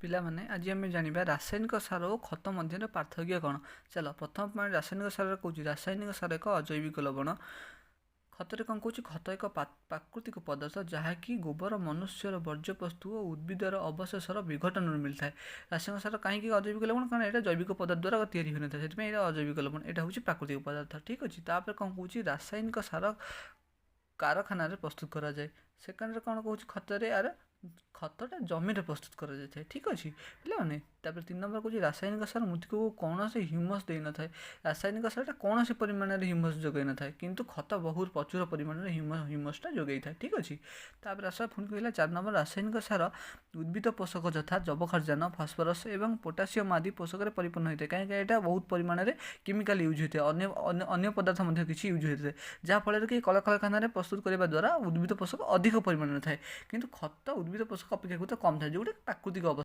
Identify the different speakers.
Speaker 1: ପିଲାମାନେ ଆଜି ଆମେ ଜାଣିବା ରାସାୟନିକ ସାର ଓ ଖତ ମଧ୍ୟରେ ପାର୍ଥକ୍ୟ କ'ଣ। ଚାଲ ପ୍ରଥମ ପଏଣ୍ଟ ରାସାୟନିକ ସାରରେ କହୁଛି ରାସାୟନିକ ସାର ଏକ ଅଜୈବିକ ଲବଣ। ଖତରେ କ'ଣ କହୁଛି ଖତ ଏକ ପ୍ରାକୃତିକ ପଦାର୍ଥ ଯାହାକି ଗୋବର ମନୁଷ୍ୟର ବର୍ଜ୍ୟବସ୍ତୁ ଓ ଉଦ୍ଭିଦର ଅବଶେଷର ବିଘଟନରୁ ମିଳିଥାଏ। ରାସାୟନିକ ସାର କାହିଁକି ଅଜୈବିକ ଲବଣ କାରଣ ଏଇଟା ଜୈବିକ ପଦାର୍ଥ ଦ୍ୱାରା ତିଆରି ହୋଇନଥାଏ, ସେଥିପାଇଁ ଏଇଟା ଅଜୈବିକ ଲବଣ। ଏଇଟା ହେଉଛି ପ୍ରାକୃତିକ ପଦାର୍ଥ, ଠିକ୍ ଅଛି। ତାପରେ କ'ଣ କହୁଛି ରାସାୟନିକ ସାର କାରଖାନାରେ ପ୍ରସ୍ତୁତ କରାଯାଏ। ସେକେଣ୍ଡରେ କ'ଣ କହୁଛି ଖତଟା ଜମିରେ ପ୍ରସ୍ତୁତ କରାଯାଇଥାଏ, ଠିକ୍ ଅଛି ପିଲାମାନେ। ତାପରେ 3 ନମ୍ବର କହୁଛି ରାସାୟନିକ ସାର ମୃତ୍ତିକାକୁ କୌଣସି ହ୍ୟୁମସ୍ ଦେଇନଥାଏ। ରାସାୟନିକ ସାରଟା କୌଣସି ପରିମାଣରେ ହ୍ୟୁମସ୍ ଯୋଗାଇ ନଥାଏ, କିନ୍ତୁ ଖତ ବହୁତ ପ୍ରଚୁର ପରିମାଣରେ ହ୍ୟୁମସ୍ଟା ଯୋଗାଇଥାଏ, ଠିକ୍ ଅଛି। ତାପରେ ଆସ ପୁଣି କହିଲା 4 ନମ୍ବର ରାସାୟନିକ ସାର ଉଦ୍ଭିଦ ପୋଷକ ଯଥା ଯବକ୍ଷାରଜାନ, ଫସଫରସ୍ ଏବଂ ପୋଟାସିୟମ୍ ଆଦି ପୋଷକରେ ପରିପୂର୍ଣ୍ଣ ହୋଇଥାଏ। କାହିଁକି ଏଇଟା ବହୁତ ପରିମାଣରେ କେମିକାଲ ୟୁଜ୍ ହୋଇଥାଏ, ଅନ୍ୟ ପଦାର୍ଥ ମଧ୍ୟ କିଛି ୟୁଜ୍ ହୋଇଥାଏ, ଯାହାଫଳରେ କି କଳକାରଖାନାରେ ପ୍ରସ୍ତୁତ କରିବା ଦ୍ୱାରା ଉଦ୍ଭିଦ ପୋଷକ ଅଧିକ ପରିମାଣରେ ଥାଏ, କିନ୍ତୁ ଖତ ଉଦ୍ଭିଦ ପୋଷକ ଅପେକ୍ଷାକୃତ କମ୍ ଥାଏ, ଯେଉଁଟା ପ୍ରାକୃତିକ ଅବସ୍ଥା।